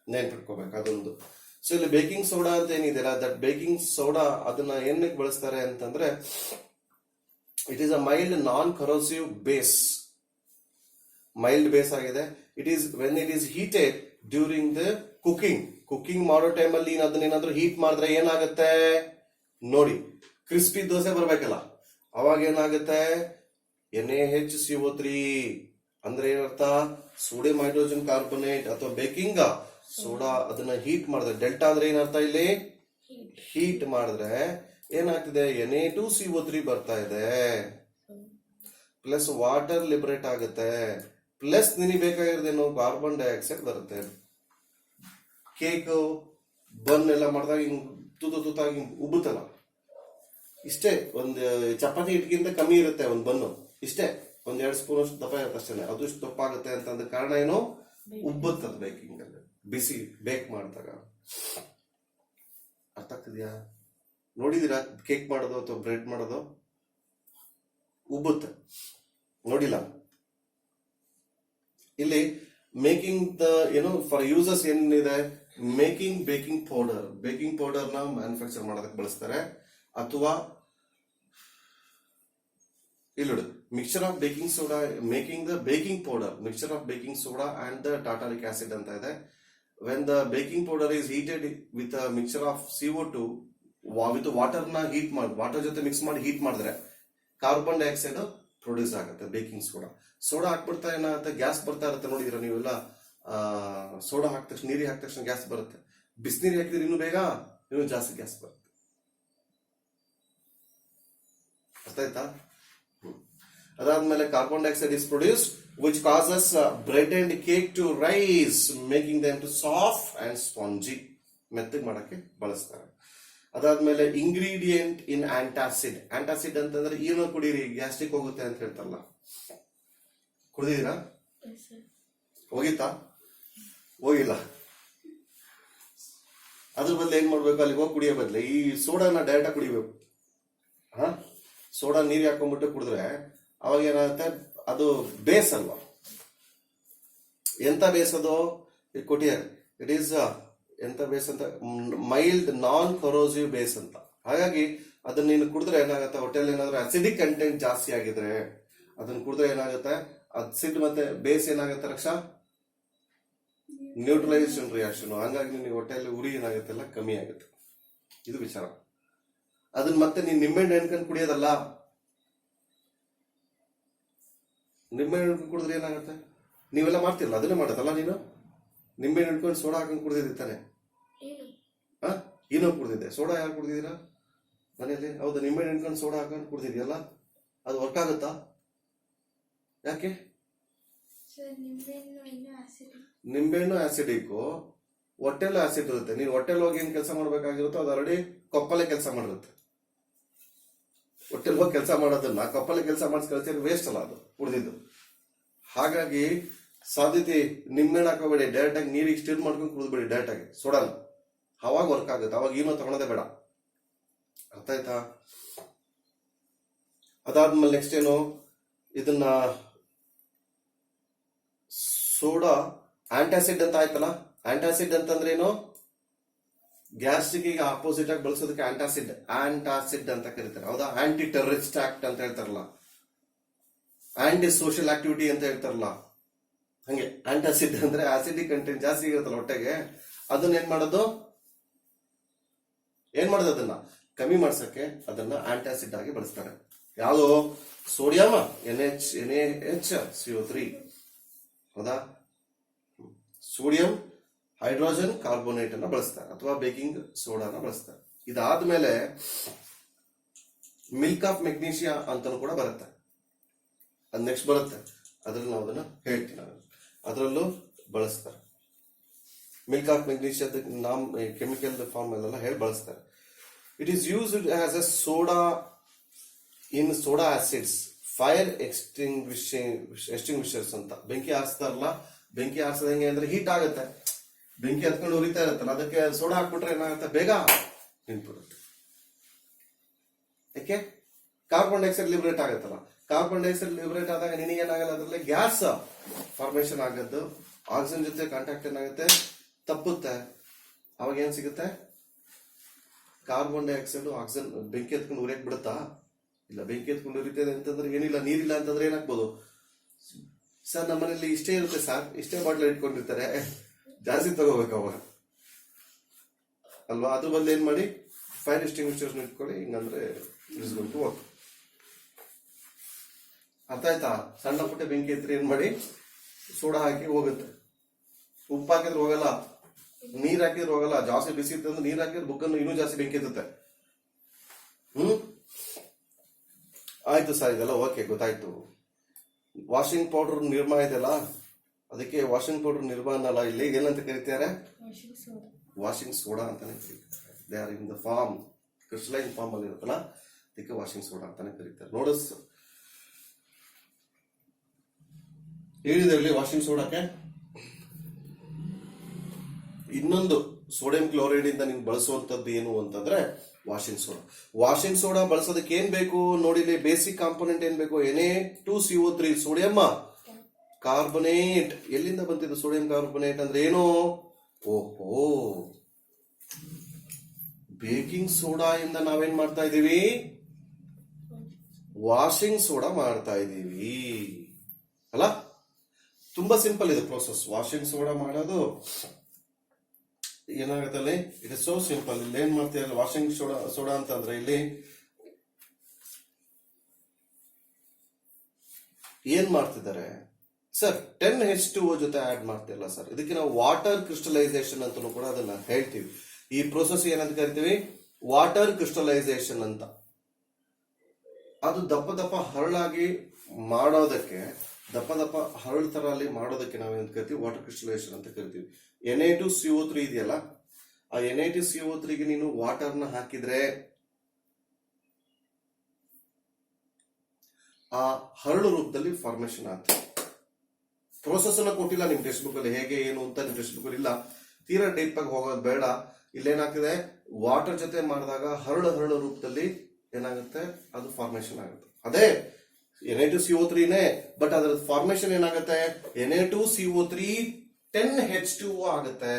ನೆನ್ಪಿಟ್ಕೋಬೇಕು ಅದೊಂದು. ಸೊ ಇಲ್ಲಿ ಬೇಕಿಂಗ್ ಸೋಡಾ ಅಂತ ಏನಿದೆಯಲ್ಲ, ದಟ್ ಬೇಕಿಂಗ್ ಸೋಡಾ ಅದನ್ನ ಏನಕ್ಕೆ ಬಳಸ್ತಾರೆ ಅಂತಂದ್ರೆ, it is a mild non corrosive base. Mild base ಆಗಿದೆ. It is when it is heated during the cooking ಮಾಡೋ ಟೈಮಲ್ಲಿ ಅದನ್ನೇನಾದ್ರೂ ಹೀಟ್ ಮಾಡಿದ್ರೆ ಏನಾಗುತ್ತೆ ನೋಡಿ, ಕ್ರಿಸ್ಪಿ ದೋಸೆ ಬರ್ಬೇಕಲ್ಲ, ಅವಾಗ ಏನಾಗುತ್ತೆ, NaHCO3 ಅಂದ್ರೆ ಏನರ್ಥ? ಸೋಡಿಯಂ ಹೈಡ್ರೋಜನ್ ಕಾರ್ಬೋನೇಟ್ ಅಥವಾ ಬೇಕಿಂಗ್ ಸೋಡಾ ಅದನ್ನ ಹೀಟ್ ಮಾಡಿದ್ರೆ, ಡೆಲ್ಟಾ ಅಂದ್ರೆ ಏನರ್ಥ ಇಲ್ಲಿ? ಹೀಟ್ ಮಾಡಿದ್ರೆ ಏನಾಗ್ತಿದೆ, Na2CO3 ಬರ್ತಾ ಇದೆ, ಪ್ಲಸ್ ವಾಟರ್ ಲಿಬರೇಟ್ ಆಗುತ್ತೆ, ಪ್ಲಸ್ ನಿನಗೆ ಬೇಕಾಗಿರೋದೇನು, ಕಾರ್ಬನ್ ಡೈಆಕ್ಸೈಡ್ ಬರುತ್ತೆ. ಕೇಕ್ ಬನ್ ಎಲ್ಲ ಮಾಡಿದಾಗ ಹಿಂಗ್ ತೂತಾಗಿ ಉಬ್ಬುತ್ತಲ್ಲ, ಇಷ್ಟೇ. ಒಂದು ಚಪಾತಿ ಹಿಟ್ಟಿಗಿಂತ ಕಮ್ಮಿ ಇರುತ್ತೆ ಒಂದು ಬನ್ನು, ಇಷ್ಟೇ. 1-2 ಸ್ಪೂನ್ ಅಷ್ಟು ದಪ್ಪ ಇರುತ್ತೆ ಅಷ್ಟೇ. ಅದು ಇಷ್ಟು ದಪ್ಪ ಆಗುತ್ತೆ ಅಂತಂದ ಕಾರಣ ಏನು? ಉಬ್ಬುತ್ತದೆ ಬೇಕಿಂಗ್ ಅಲ್ಲಿ, ಬಿಸಿ ಬೇಕ್ ಮಾಡಿದಾಗ. ಅರ್ಥ ಆಗ್ತಿದ್ಯಾ? ನೋಡಿದಿರಾ ಕೇಕ್ ಮಾಡೋದು ಅಥವಾ ಬ್ರೆಡ್ ಮಾಡೋದು? ಉಬ್ಬುತ್ತೆ, ನೋಡಿಲ್ಲ? ಇಲ್ಲಿ ಮೇಕಿಂಗ್ ದ ಏನು ಫಾರ್ ಯೂಸಸ್ ಏನಿದೆ, ಮೇಕಿಂಗ್ ಬೇಕಿಂಗ್ ಪೌಡರ್ ನ ಮ್ಯಾನುಫ್ಯಾಕ್ಚರ್ ಮಾಡೋದಕ್ಕೆ ಬಳಸ್ತಾರೆ. ಅಥವಾ ಇಲ್ಲಿ mixture of baking soda, making the baking powder, mixture of baking soda and the tartaric acid ಅಂತ ಇದೆ. When the baking powder is heated with mixture of CO2 with water ನ heat ಮಾಡಿ, water ಜೊತೆ mix ಮಾಡಿ heat ಮಾಡಿದ್ರೆ carbon dioxide produce ಆಗುತ್ತೆ, baking soda. Soda ಹಾಕ್ಬಿಡ್ತಾ ಏನಾಗುತ್ತೆ, ಗ್ಯಾಸ್ ಬರ್ತಾ ಇರುತ್ತೆ. ನೋಡಿದಿರ ನೀವೆಲ್ಲ, ಸೋಡಾ ಹಾಕಿದ ತಕ್ಷಣ, ನೀರಿಗೆ ಹಾಕಿದ ತಕ್ಷಣ ಗ್ಯಾಸ್ ಬರುತ್ತೆ. ಬಿಸಿನೀರು ಹಾಕಿದ್ರೆ ಇನ್ನೂ ಬೇಗ ಇನ್ನೂ ಜಾಸ್ತಿ ಗ್ಯಾಸ್ ಬರುತ್ತೆ. ಅರ್ಥ ಆಯ್ತಾ? ಅದಾದ್ಮೇಲೆ carbon dioxide is produced which causes bread and cake to rise, making them to soft and spongy. ಮೆತ್ತಗೆ ಮಾಡಕ್ಕೆ ಬಳಸ್ತಾರೆ. ಅದಾದ್ಮೇಲೆ ಇಂಗ್ರೀಡಿಯೆಂಟ್ ಇನ್ ಆಂಟಾಸಿಡ್. ಆಂಟಾಸಿಡ್ ಅಂತಂದ್ರೆ ಏನೋ ಕುಡೀರಿ, ಗ್ಯಾಸ್ಟ್ರಿಕ್ ಹೋಗುತ್ತೆ ಅಂತ ಹೇಳ್ತಾರಲ್ಲ, ಕುಡಿದಿರಾ? ಹೋಗಿತ್ತಾ? ಹೋಗಿಲ್ಲ. ಅದ್ರ ಬದಲು ಏನ್ ಮಾಡ್ಬೇಕು, ಅಲ್ಲಿಗೆ ಹೋಗಿ ಕುಡಿಯೋ ಬದಲು ಈ ಸೋಡಾನ ಡೈರೆಕ್ಟ್ ಆಗಿ ಕುಡಿಬೇಕು. ಸೋಡಾ ನೀರಿಗೆ ಹಾಕೊಂಡ್ಬಿಟ್ಟು ಕುಡಿದ್ರೆ ಅವಾಗ ಏನಾಗುತ್ತೆ, ಅದು ಬೇಸ್ ಅಲ್ವಾ? ಎಂತ ಬೇಸ್ ಅದು? ಕೊಟ್ಟಿದ್ದಾರೆ. ಇಟ್ ಈಸ್ ಎಂತ ಬೇಸ್ ಅಂತ, ಮೈಲ್ಡ್ ನಾನ್ ಕೊರೋಸಿವ್ ಬೇಸ್ ಅಂತ. ಹಾಗಾಗಿ ಅದನ್ನ ನೀನು ಕುಡಿದ್ರೆ ಏನಾಗುತ್ತೆ, ಹೊಟ್ಟೆಯಲ್ಲಿ ಏನಾದ್ರೂ ಅಸಿಡಿಕ್ ಕಂಟೆಂಟ್ ಜಾಸ್ತಿ ಆಗಿದ್ರೆ ಅದನ್ನ ಕುಡಿದ್ರೆ ಏನಾಗುತ್ತೆ, ಅಸಿಡ್ ಮತ್ತೆ ಬೇಸ್ ಏನಾಗುತ್ತೆ ರಕ್ಷಾ, ನ್ಯೂಟ್ರಲೈಸೇಷನ್ ರಿಯಾಕ್ಷನ್. ಹಂಗಾಗಿ ನಿನಗೆ ಹೊಟ್ಟೆಯಲ್ಲಿ ಉರಿ ಏನಾಗುತ್ತೆ ಎಲ್ಲ ಕಮ್ಮಿ ಆಗುತ್ತೆ. ಇದು ವಿಚಾರ. ಅದನ್ನ ಮತ್ತೆ ನೀನ್ ನಿಂಬೆಹಣ್ಣು ಎಣ್ಕೊಂಡು ಕುಡಿಯೋದಲ್ಲ. ನಿಂಬೆಹಣ್ಣು ಎಣ್ಕೊಂಡು ಕುಡಿದ್ರೆ ಏನಾಗುತ್ತೆ, ನೀವೆಲ್ಲ ಮಾಡ್ತಿರಲ್ಲ, ಅದನ್ನೇ ಮಾಡೋದಲ್ಲ ನೀನು. ನಿಂಬೆಹಣ್ಣು ಎಣ್ಕೊಂಡು ಸೋಡಾ ಹಾಕೊಂಡು ಕುಡಿದಿರ್ತಾನೆ. ಏನೋ ಕುಡ್ದಿದ್ದೆ, ಸೋಡಾ ಯಾರು ಕುಡ್ದಿದ್ದೀರಾ ಮನೆಯಲ್ಲಿ? ಹೌದಾ, ನಿಂಬೆಹಣ್ಣು ಎಣ್ಕೊಂಡು ಸೋಡಾ ಹಾಕೊಂಡು ಕುಡ್ದಿದ್ಯಲ್ಲ, ಅದು ವರ್ಕ್ ಆಗುತ್ತಾ? ಯಾಕೆ? ನಿಂಬೆಹಣ್ಣು ಆಸಿಡಿಕ್ಕು, ಹೊಟ್ಟೆಲ್ಲೂ ಆಸಿಡ್ ಇರುತ್ತೆ. ನೀನು ಹೊಟ್ಟೆಲ್ ಹೋಗಿ ಏನ್ ಕೆಲಸ ಮಾಡ್ಬೇಕಾಗಿರುತ್ತೋ ಅದು ಆಲ್ರೆಡಿ ಕೊಪ್ಪಲೆ ಕೆಲಸ ಮಾಡಿರುತ್ತೆ. ಹೊಟ್ಟೆಲ್ ಹೋಗಿ ಕೆಲಸ ಮಾಡೋದನ್ನ ಕೊಪ್ಪಲೆ ಕೆಲಸ ಮಾಡಿಸ್ ಕಳಿಸಿದ್ರೆ ವೇಸ್ಟ್ ಅಲ್ಲ ಅದು ಕುಡ್ದಿದ್ದು. ಹಾಗಾಗಿ ಸಾಧ್ಯತೆ ನಿಂಬೆಹಣ್ಣು ಹಾಕೋಬೇಡಿ, ಡೈರೆಕ್ಟ್ ಆಗಿ ನೀರಿಗೆ ಸ್ಟಿರ್ ಮಾಡ್ಕೊಂಡು ಕುಡಿದ್ಬೇಡಿ ಡೈರೆಕ್ಟ್ ಆಗಿ ಸೋಡಾನ. ಅವಾಗ ವರ್ಕ್ ಆಗುತ್ತೆ, ಅವಾಗ ಏನೋ ತಗೊಳೋದೇ ಬೇಡ. ಅರ್ಥ ಆಯ್ತಾ? ಅದಾದ್ಮೇಲೆ ನೆಕ್ಸ್ಟ್ ಏನು, ಇದನ್ನ ಸೋಡಾ ಆಂಟಾಸಿಡ್ ಅಂತ ಆಯ್ತಲ್ಲ. ಆಂಟಾಸಿಡ್ ಅಂತಂದ್ರೆ ಏನು, ಗ್ಯಾಸ್ಟ್ರಿಕ್ ಗೆ ಆಪೋಸಿಟ್ ಆಗಿ ಬಳಸೋದಕ್ಕೆ ಆಂಟಾಸಿಡ್ ಅಂತ ಕರೀತಾರೆ. ಹೌದಾ? ಆಂಟಿ ಟೆರರಿಸ್ಟ್ ಆಕ್ಟ್ ಅಂತ ಹೇಳ್ತಾರಲ್ಲ, ಆಂಟಿ ಸೋಷಿಯಲ್ ಆಕ್ಟಿವಿಟಿ ಅಂತ ಹೇಳ್ತಾರಲ್ಲ, ಹಂಗೆ ಆಂಟಾಸಿಡ್ ಅಂದ್ರೆ ಆಸಿಡಿಕ್ ಕಂಟೆಂಟ್ ಜಾಸ್ತಿ ಇರುತ್ತಲ್ಲ ಹೊಟ್ಟೆಗೆ, ಅದನ್ನ ಏನ್ ಮಾಡೋದು ಅದನ್ನ ಕಮ್ಮಿ ಮಾಡ್ಸಕ್ಕೆ ಅದನ್ನ ಆಂಟಾಸಿಡ್ ಆಗಿ ಬಳಸ್ತಾರೆ. ಯಾವುದು? Sodium NaHCO3. ಹೌದಾ? ಸೋಡಿಯಂ ಹೈಡ್ರೋಜನ್ ಕಾರ್ಬೋನೇಟ್ ಅನ್ನ ಬಳಸ್ತಾರೆ ಅಥವಾ ಬೇಕಿಂಗ್ ಸೋಡಾನ ಬಳಸ್ತಾರೆ. ಇದಾದ್ಮೇಲೆ ಮಿಲ್ಕ್ ಆಫ್ ಮೆಗ್ನೀಷಿಯಾ ಅಂತಾನು ಕೂಡ ಬರುತ್ತೆ. ಅದು ನೆಕ್ಸ್ಟ್ ಬರುತ್ತೆ, ಅದ್ರಲ್ಲಿ ನಾವು ಅದನ್ನ ಹೇಳ್ತೀನಿ. ಅದರಲ್ಲೂ ಬಳಸ್ತಾರೆ. ಮಿಲ್ಕ್ ಆಫ್ ಮೆಗ್ನೀಷಿಯಾದ ನಾಮ್ ಕೆಮಿಕಲ್ ಫಾರ್ಮ್ ಅಲ್ಲೆಲ್ಲ ಹೇಳಿ ಬಳಸ್ತಾರೆ. It is used as a soda in soda acids, fire extinguishers ಅಂತ. ಬೆಂಕಿ ಹಾರಿಸ್ತಾರಲ್ಲ, ಬೆಂಕಿ ಹಾರಿಸೋದು ಹೆಂಗೆ ಅಂದ್ರೆ ಹೀಟ್ ಆಗುತ್ತೆ, ಬೆಂಕಿ ಹತ್ಕೊಂಡು ಉರಿತಾ ಇರುತ್ತಲ್ಲ, ಅದಕ್ಕೆ ಸೋಡಾ ಹಾಕ್ಬಿಟ್ರೆ ಏನಾಗುತ್ತೆ, ಬೇಗ ನಿಂತ್ಬಿಡುತ್ತೆ. ಯಾಕೆ? ಕಾರ್ಬನ್ ಡೈಆಕ್ಸೈಡ್ ಲಿಬರೇಟ್ ಆಗುತ್ತಲ್ಲ, ಕಾರ್ಬನ್ ಡೈಆಕ್ಸೈಡ್ ಲಿಬರೇಟ್ ಆದಾಗ ನಿನಗೇನಾಗಲ್ಲ, ಅದರಲ್ಲಿ ಗ್ಯಾಸ್ ಫಾರ್ಮೇಶನ್ ಆಗದ್ದು, ಆಕ್ಸಿಜನ್ ಜೊತೆ ಕಾಂಟ್ಯಾಕ್ಟ್ ಏನಾಗುತ್ತೆ, ತಪ್ಪುತ್ತೆ. ಅವಾಗ ಏನ್ ಸಿಗುತ್ತೆ, ಕಾರ್ಬನ್ ಡೈಆಕ್ಸೈಡ್ ಆಕ್ಸಿಜನ್ ಬೆಂಕಿ ಎತ್ಕೊಂಡು ಉರಿಯಕ್ ಬಿಡುತ್ತಾ? ಇಲ್ಲ. ಬೆಂಕಿ ಎತ್ಕೊಂಡು ಉರಿತದೆ ಅಂತಂದ್ರೆ ಏನಿಲ್ಲ, ನೀರಿಲ್ಲ ಅಂತಂದ್ರೆ ಏನಾಗ್ಬೋದು, ಸರ್ ನಮ್ಮನೇಲಿ ಇಷ್ಟೇ ಇರುತ್ತೆ ಸರ್, ಇಷ್ಟೇ ಬಾಟ್ಲ್ ಇಟ್ಕೊಂಡಿರ್ತಾರೆ, ಜಾಸ್ತಿ ತಗೋಬೇಕು ಅವಾಗ ಅಲ್ವಾ? ಅದ್ರ ಬದಲು ಏನ್ ಮಾಡಿ, ಫೈರ್ ಎಕ್ಸ್ಟಿಂಗ್ವಿಷರ್ಸ್ ಇಟ್ಕೊಳ್ಳಿ, ಹಿಂಗಂದ್ರೆ ಇಳಿಸ್ಕೊಂಡು ಹೋಗ್. ಅರ್ಥ ಆಯ್ತಾ? ಸಣ್ಣ ಪುಟ್ಟ ಬೆಂಕಿ ಎತ್ತರಿ ಏನ್ ಮಾಡಿ, ಸೋಡಾ ಹಾಕಿ ಹೋಗುತ್ತೆ. ಉಪ್ಪು ಹಾಕಿದ್ರೆ ಹೋಗಲ್ಲ, ನೀರ್ ಹಾಕಿದ್ರೆ ಹೋಗಲ್ಲ. ಜಾಸ್ತಿ ಬಿಸಿ ಇರ್ತಂದ್ರೆ ನೀರ್ ಹಾಕಿದ್ರೆ ಬುಕ್ಕನ್ನು ಇನ್ನೂ ಜಾಸ್ತಿ ಬೆಂಕಿ ಎತ್ತುತ್ತೆ. ಆಯ್ತು ಸರ್, ಇದೆಲ್ಲ ಓಕೆ, ಗೊತ್ತಾಯ್ತು. ವಾಷಿಂಗ್ ಪೌಡರ್ ನಿರ್ಮಾ ಇದೆಯಲ್ಲ, ಅದಕ್ಕೆ ವಾಷಿಂಗ್ ಪೌಡರ್ ನಿರ್ಮಾ ಅನ್ನಲ್ಲ, ಇಲ್ಲಿ ಏನಂತ ಕರೀತಾರೆ, ವಾಷಿಂಗ್ ಸೋಡಾ ಅಂತಾನೆ ಕರೀತಾರೆ. They are in the form, crystalline form ಅಲ್ಲಿ ಇರುತ್ತಲ್ಲ, ಅದಕ್ಕೆ ವಾಷಿಂಗ್ ಸೋಡಾ ಅಂತಾನೆ ಕರೀತಾರೆ. ನೋಡಸ್ ಹೇಳಿದ್ರಲ್ಲಿ ವಾಷಿಂಗ್ ಸೋಡಾಕ್ಕೆ ಇನ್ನೊಂದು ಸೋಡಿಯಂ ಕ್ಲೋರೈಡ್ ಇಂದ ನೀನು ಬಳಸುವಂತದ್ದು ಏನು ಅಂತಂದ್ರೆ ವಾಷಿಂಗ್ ಸೋಡಾ. ವಾಷಿಂಗ್ ಸೋಡಾ ಬಳಸೋದಕ್ಕೆ ಏನ್ ಬೇಕು ನೋಡಿಲಿ, ಬೇಸಿಕ್ ಕಾಂಪೋನೆಂಟ್ ಏನ್ ಬೇಕು, Na2CO3, ಸೋಡಿಯಂ ಕಾರ್ಬೊನೇಟ್. ಎಲ್ಲಿಂದ ಬಂತಿದ್ದು ಸೋಡಿಯಂ ಕಾರ್ಬೊನೇಟ್ ಅಂದ್ರೆ ಏನು? ಓಹೋ, ಬೇಕಿಂಗ್ ಸೋಡಾ ಇಂದ ನಾವೇನ್ ಮಾಡ್ತಾ ಇದೀವಿ, ವಾಷಿಂಗ್ ಸೋಡಾ ಮಾಡ್ತಾ ಇದೀವಿ ಅಲ್ಲ. ತುಂಬಾ ಸಿಂಪಲ್ ಇದು ಪ್ರೋಸೆಸ್. ವಾಷಿಂಗ್ ಸೋಡಾ ಮಾಡೋದು ಏನಾಗುತ್ತೆ ಅಲ್ಲಿ, ಇಟ್ ಇಸ್ ಸೋ ಸಿಂಪಲ್. ಇಲ್ಲಿ ಏನ್ ಮಾಡ್ತೀವಿ, ವಾಷಿಂಗ್ ಸೋಡಾ ಅಂತಂದ್ರೆ ಇಲ್ಲಿ ಏನ್ ಮಾಡ್ತಿದ್ದಾರೆ ಸರ್, 10H2O ಜೊತೆ ಆಡ್ ಮಾಡ್ತಿರಲ್ಲ ಸರ್, ಇದಕ್ಕೆ ನಾವು ವಾಟರ್ ಕ್ರಿಸ್ಟಲೈಸೇಷನ್ ಅಂತ ಕೂಡ ಅದನ್ನ ಹೇಳ್ತೀವಿ. ಈ ಪ್ರೋಸೆಸ್ ಏನಂತ ಕರಿತೀವಿ, ವಾಟರ್ ಕ್ರಿಸ್ಟಲೈಸೇಷನ್ ಅಂತ. ಅದು ದಪ್ಪ ದಪ್ಪ ಹರಳಾಗಿ ಮಾಡೋದಕ್ಕೆ, ದಪ್ಪ ದಪ್ಪ ಹರಳು ತರ ಅಲ್ಲಿ ಮಾಡೋದಕ್ಕೆ ನಾವೇನಂತ ಕರಿತೀವಿ, ವಾಟರ್ ಕ್ರಿಸ್ಟಲೈಸೇಷನ್ ಅಂತ ಕರಿತೀವಿ. Na2CO3 ಇದೆಯಲ್ಲ, ಆ Na2CO3 ಗೆ ನೀನು ವಾಟರ್ನ ಹಾಕಿದ್ರೆ ಆ ಹರಳು ರೂಪದಲ್ಲಿ ಫಾರ್ಮೇಶನ್ ಆಗ್ತದೆ. ಪ್ರೋಸೆಸ್ ಅನ್ನ ಕೊಟ್ಟಿಲ್ಲ ನಿಮ್ ಟೆಕ್ಸ್ಟ್ ಬುಕ್ ಅಲ್ಲಿ, ಹೇಗೆ ಏನು ಅಂತ ನಿಮ್ ಟೆಕ್ಸ್ಟ್ ಬುಕ್ ಅಲ್ಲಿ ಇಲ್ಲ. ತೀರಾ ಡೀಪ್ ಆಗಿ ಹೋಗೋದು ಬೇಡ. ಇಲ್ಲೇನಾಗ್ತದೆ, ವಾಟರ್ ಜೊತೆ ಮಾಡಿದಾಗ ಹರಳು ರೂಪದಲ್ಲಿ ಏನಾಗುತ್ತೆ, ಅದು ಫಾರ್ಮೇಶನ್ ಆಗುತ್ತೆ. ಅದೇ Na2CO3ನೇ, ಬಟ್ ಅದರ ಫಾರ್ಮೇಶನ್ ಏನಾಗುತ್ತೆ, Na2CO3 10H2O ಆಗುತ್ತೆ.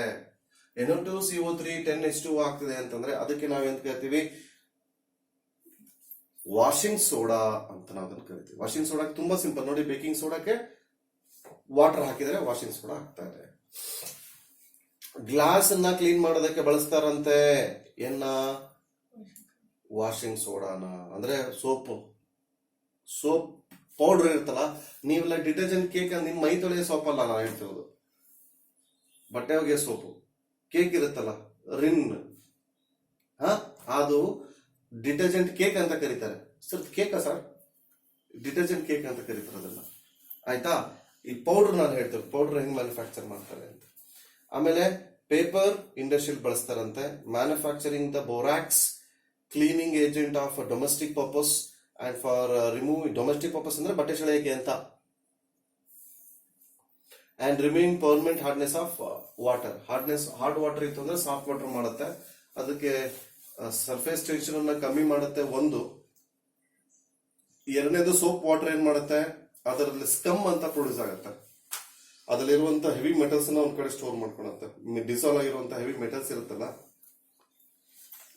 NO2CO3 10H2O ಆಗ್ತಿದೆ ಅಂತಂದ್ರೆ ಅದಕ್ಕೆ ನಾವೇನ್ ಕರಿತೀವಿ, ವಾಷಿಂಗ್ ಸೋಡಾ ಅಂತ ನಾವು ಅದನ್ನ ಕರಿತೀವಿ. ವಾಷಿಂಗ್ ಸೋಡಾ ತುಂಬಾ ಸಿಂಪಲ್ ನೋಡಿ, ಬೇಕಿಂಗ್ ಸೋಡಾಕ್ಕೆ ವಾಟರ್ ಹಾಕಿದ್ರೆ ವಾಷಿಂಗ್ ಸೋಡಾ ಆಗ್ತಾ ಇದೆ. ಗ್ಲಾಸ್ ಅನ್ನ ಕ್ಲೀನ್ ಮಾಡೋದಕ್ಕೆ ಬಳಸ್ತಾರಂತೆ ವಾಷಿಂಗ್ ಸೋಡಾನ, ಅಂದ್ರೆ ಸೋಪ್ ಪೌಡರ್ ಇರುತ್ತಲ್ಲ. ನೀವೆಲ್ಲ ಡಿಟರ್ಜೆಂಟ್ ಕೇಕ್ ನಿಮ್ ಮೈ ತೊಳೆಯೋ ಸೋಪ್ ಅಲ್ಲ ನಾನು ಹೇಳ್ತಿರೋದು, ಬಟ್ಟೆ ಒಗೆಯೋ ಸೋಪು. ಕೇಕ್ ಇರುತ್ತಲ್ಲ ರಿನ್, ಅದು ಡಿಟರ್ಜೆಂಟ್ ಕೇಕ್ ಅಂತ ಕರೀತಾರೆ. ಸರ್ ಕೇಕಾ ಸರ್? ಡಿಟರ್ಜೆಂಟ್ ಕೇಕ್ ಅಂತ ಕರೀತಾರೆ ಅದನ್ನ, ಆಯ್ತಾ? ಈ ಪೌಡರ್ ನಾನು ಹೇಳ್ತೇನೆ, ಪೌಡರ್ ಹೆಂಗ್ ಮ್ಯಾನುಫ್ಯಾಕ್ಚರ್ ಮಾಡ್ತಾರೆ ಅಂತ. ಆಮೇಲೆ ಪೇಪರ್ ಇಂಡಸ್ಟ್ರಿಯಲ್ ಬಳಸ್ತಾರಂತೆ. Manufacturing the borax cleaning agent of domestic purpose and for remove. Domestic purpose ಅಂದ್ರೆ ಬಟ್ಟೆ ಸೆಳೆಯಕ್ಕೆ ಅಂತ. And removing permanent hardness of water. Hard water ಇತ್ತು ಅಂದ್ರೆ ಸಾಫ್ಟ್ ವಾಟರ್ ಮಾಡುತ್ತೆ. ಅದಕ್ಕೆ ಸರ್ಫೇಸ್ ಟೆನ್ಷನ್ ಅನ್ನ ಕಮ್ಮಿ ಮಾಡುತ್ತೆ ಒಂದು. ಎರಡನೇದು ಸೋಪ್ ವಾಟರ್ ಏನ್ ಮಾಡುತ್ತೆ, ಅದರಲ್ಲಿ ಸ್ಕಮ್ ಅಂತ ಪ್ರೊಡ್ಯೂಸ್ ಆಗುತ್ತೆ. ಅದರಲ್ಲಿರುವಂತಹ ಹೆವಿ ಮೆಟಲ್ಸ್ ನ ಒಂದ್ ಕಡೆ ಸ್ಟೋರ್ ಮಾಡ್ಕೊಳತ್ತೆ. ಡಿಸಾಲ್ವ್ ಆಗಿರುವಂತಹ ಹೆವಿ ಮೆಟಲ್ಸ್ ಇರುತ್ತಲ್ಲ.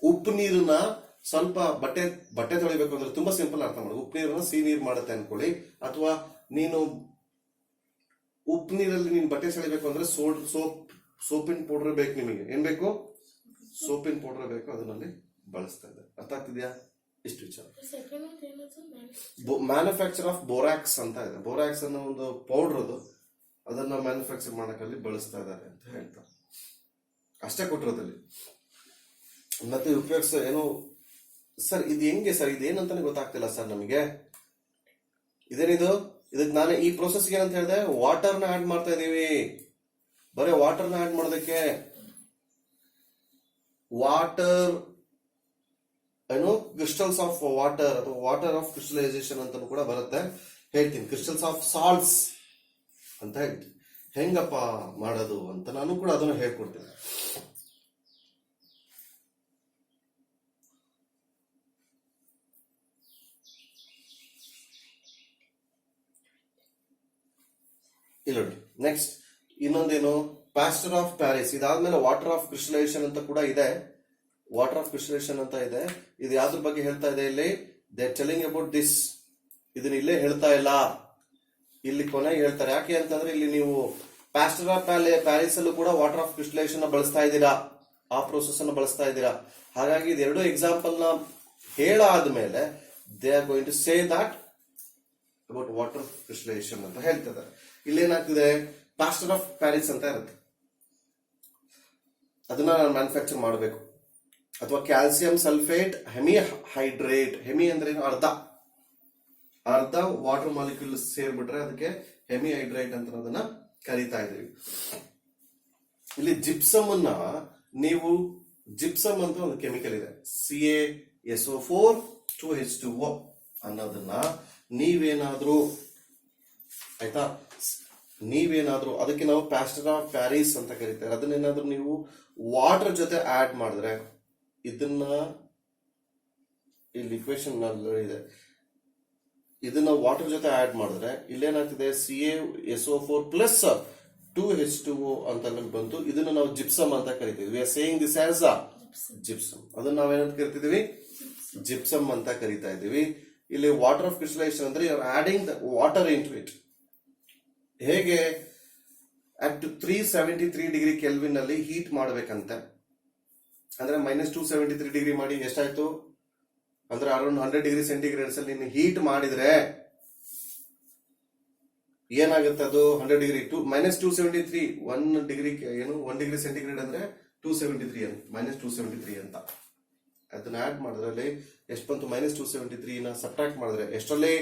ಉಪ್ಪು ನೀರನ್ನ ಸ್ವಲ್ಪ ಬಟ್ಟೆ ತೊಳಿಬೇಕು ಅಂದ್ರೆ ತುಂಬಾ ಸಿಂಪಲ್ ಅರ್ಥ ಮಾಡಿ. ಉಪ್ಪು ನೀರನ್ನ ಸಿಹಿ ನೀರು ಮಾಡುತ್ತೆ ಅನ್ಕೊಳ್ಳಿ, ಅಥವಾ ನೀನು ಉಪ್ಪು ನೀರಲ್ಲಿ ನೀನು ಬಟ್ಟೆ ಸೆಳಿಬೇಕು ಅಂದ್ರೆ ಸೋಪಿನ ಪೌಡರ್ ಬೇಕು. ನಿಮಗೆ ಏನ್ ಬೇಕು? ಸೋಪಿನ ಪೌಡರ್ ಬೇಕು, ಅದನ್ನಲ್ಲಿ ಬಳಸ್ತಾ ಇದೆ. ಅರ್ಥ ಆಗ್ತಿದ್ಯಾ? ಇಷ್ಟು ವಿಚಾರ. ಮ್ಯಾನುಫ್ಯಾಕ್ಚರ್ ಆಫ್ ಬೋರಾಕ್ಸ್ ಅಂತ ಇದೆ. ಬೋರಾಕ್ಸ್ ಅನ್ನೋ ಒಂದು ಪೌಡರ್ ಅದು, ಅದನ್ನ ಮ್ಯಾನುಫ್ಯಾಕ್ಚರ್ ಮಾಡಕ್ಕಲ್ಲಿ ಬಳಸ್ತಾ ಇದ್ದಾರೆ ಅಂತ ಹೇಳ್ತಾರೆ. ಅಷ್ಟೇ ಕೊಟ್ಟಿರೋದಲ್ಲಿ. ಮತ್ತೆ ಉಪಯೋಗಿಸ ಏನು ಸರ್, ಇದು ಹೆಂಗೆ ಸರ್, ಇದೇನಂತಾನೆ ಗೊತ್ತಾಗ್ತಿಲ್ಲ ಸರ್ ನಮಗೆ. ಇದೇನಿದು? ಇದಕ್ಕೆ ನಾನು ಈ ಪ್ರೋಸೆಸ್ಗೆ ಏನಂತ ಹೇಳಿದೆ, ವಾಟರ್ನ ಆಡ್ ಮಾಡ್ತಾ ಇದೀವಿ. ಬರೀ ವಾಟರ್ನ ಆಡ್ ಮಾಡೋದಕ್ಕೆ ವಾಟರ್ ಏನು ಕ್ರಿಸ್ಟಲ್ಸ್ ಆಫ್ ವಾಟರ್ ಅಥವಾ ವಾಟರ್ ಆಫ್ ಕ್ರಿಸ್ಟಲೈಸೇಷನ್ ಅಂತ ಕೂಡ ಬರುತ್ತೆ. ಹೇಳ್ತೀನಿ, ಕ್ರಿಸ್ಟಲ್ಸ್ ಆಫ್ ಸಾಲ್ಟ್ಸ್ ಅಂತ ಹೇಳ್ತೀನಿ. ಹೆಂಗಪ್ಪ ಮಾಡೋದು ಅಂತ ನಾನು ಕೂಡ ಅದನ್ನು ಹೇಳ್ಕೊಡ್ತೀನಿ. ಇಲ್ಲ ನೋಡಿ, ನೆಕ್ಸ್ಟ್ ಇನ್ನೊಂದೇನು, ಪ್ಲಾಸ್ಟರ್ ಆಫ್ ಪ್ಯಾರಿಸ್. ಇದಾದ್ಮೇಲೆ ವಾಟರ್ ಆಫ್ ಕ್ರಿಸ್ಟಲೈಸೇಷನ್ ಅಂತ ಕೂಡ ಇದೆ. ವಾಟರ್ ಆಫ್ ಕ್ರಿಸ್ಟಲೈಸೇಷನ್ ಅಂತ ಇದೆ. ಇದು ಯಾವ್ದ್ರ ಬಗ್ಗೆ ಹೇಳ್ತಾ ಇದೆ ಇಲ್ಲಿ? They telling about this. ಇದನ್ನ ಇಲ್ಲೇ ಹೇಳ್ತಾ ಇಲ್ಲ, ಇಲ್ಲಿ ಕೊನೆಗೆ ಹೇಳ್ತಾರೆ. ಯಾಕೆ ಅಂತಂದ್ರೆ ಇಲ್ಲಿ ನೀವು ಪ್ಲಾಸ್ಟರ್ ಆಫ್ ಪ್ಯಾರಿಸ್ ಅಲ್ಲೂ ಕೂಡ ವಾಟರ್ ಆಫ್ ಕ್ರಿಸ್ಟಲೈಸೇಷನ್ ಬಳಸ್ತಾ ಇದ್ದೀರಾ, ಆ ಪ್ರೋಸೆಸ್ ಅನ್ನು ಬಳಸ್ತಾ ಇದ್ದೀರಾ. ಹಾಗಾಗಿ ಇದೆರಡು ಎಕ್ಸಾಂಪಲ್ ನ ಹೇಳಾದ್ಮೇಲೆ they are going to say that about water crystallization ಅಂತ ಹೇಳ್ತಿದ್ದಾರೆ. ಇಲ್ಲೇನಾಗ್ತಿದೆ, ಪ್ಲಾಸ್ಟರ್ ಆಫ್ ಪ್ಯಾರಿಸ್ ಅಂತ ಇರುತ್ತೆ, ಅದನ್ನ ನಾನು ಮ್ಯಾನುಫ್ಯಾಕ್ಚರ್ ಮಾಡಬೇಕು. ಅಥವಾ calcium sulphate hemi hydrate. Hemi ಅಂದ್ರೆ ಅರ್ಧ ವಾಟರ್ ಮಾಲಿಕ್ಯೂಲ್ ಸೇರ್ಬಿಟ್ರೆ ಅದಕ್ಕೆ ಹೆಮಿ ಹೈಡ್ರೇಟ್ ಅಂತ ಅದನ್ನ ಕರಿತಾ ಇದೀವಿ. ಇಲ್ಲಿ ಜಿಪ್ಸಮ್ ಅನ್ನ ನೀವು, ಜಿಪ್ಸಮ್ ಅಂತ ಒಂದು ಕೆಮಿಕಲ್ ಇದೆ, CaSO4 2H2O ಅನ್ನೋದನ್ನ ನೀವೇನಾದ್ರೂ, ಆಯ್ತಾ, ನೀವೇನಾದ್ರೂ ಅದಕ್ಕೆ ನಾವು ಪ್ಲಾಸ್ಟರ್ ಆಫ್ ಪ್ಯಾರಿಸ್ ಅಂತ ಕರೀತಾರೆ. ಅದನ್ನೇನಾದ್ರೂ ನೀವು ವಾಟರ್ ಜೊತೆ ಆಡ್ ಮಾಡಿದ್ರೆ, ಇದನ್ನ ಇಲ್ಲಿ ಇಕ್ವೇಶನ್ ಇದೆ, ಇದನ್ನ ವಾಟರ್ ಜೊತೆ ಆಡ್ ಮಾಡಿದ್ರೆ ಇಲ್ಲೇನಾಗ್ತಿದೆ, CaSO4 ಪ್ಲಸ್ 2H2O ಅಂತ ಬಂತು. ಇದನ್ನ ನಾವು ಜಿಪ್ಸಮ್ ಅಂತ ಕರಿತೀವಿ. We are saying this as a gypsum. ಅದನ್ನ ನಾವೇನಂತ ಕರಿತಿದೀವಿ? ಜಿಪ್ಸಮ್ ಅಂತ ಕರಿತಾ ಇದೀವಿ. ಇಲ್ಲಿ ವಾಟರ್ ಆಫ್ ಕ್ರಿಸ್ಟಲೈಸೇಷನ್ ಅಂದ್ರೆ you are adding the water into it. ಹೇಗೆ? ಅಟ್ 373 ಡಿಗ್ರಿ ಕೆಲ್ವಿನ್ ಅಲ್ಲಿ ಹೀಟ್ ಮಾಡಬೇಕಂತೆ. ಅಂದ್ರೆ -273 ಡಿಗ್ರಿ ಮಾಡಿ ಎಷ್ಟಾಯ್ತು ಅಂದ್ರೆ ಅರೌಂಡ್ 100 ಡಿಗ್ರಿ ಸೆಂಟಿಗ್ರೇಡ್ಸ್ ಅಲ್ಲಿ ನೀನು ಹೀಟ್ ಮಾಡಿದ್ರೆ ಏನಾಗುತ್ತೆ? ಅದು 100 ಡಿಗ್ರಿ -273 1 ಡಿಗ್ರಿ ಏನು 1 ಡಿಗ್ರಿ ಸೆಂಟಿಗ್ರೇಡ್ ಅಂದ್ರೆ 273 ಅಂತ, -273 ಅಂತ. ಅದನ್ನ ಆಡ್ ಮಾಡಿದ್ರಲ್ಲಿ ಎಷ್ಟು ಬಂತು? -273 ನ ಸಬ್ಟ್ರಾಕ್ಟ್ ಮಾಡಿದ್ರೆ ಎಷ್ಟರಲ್ಲಿ?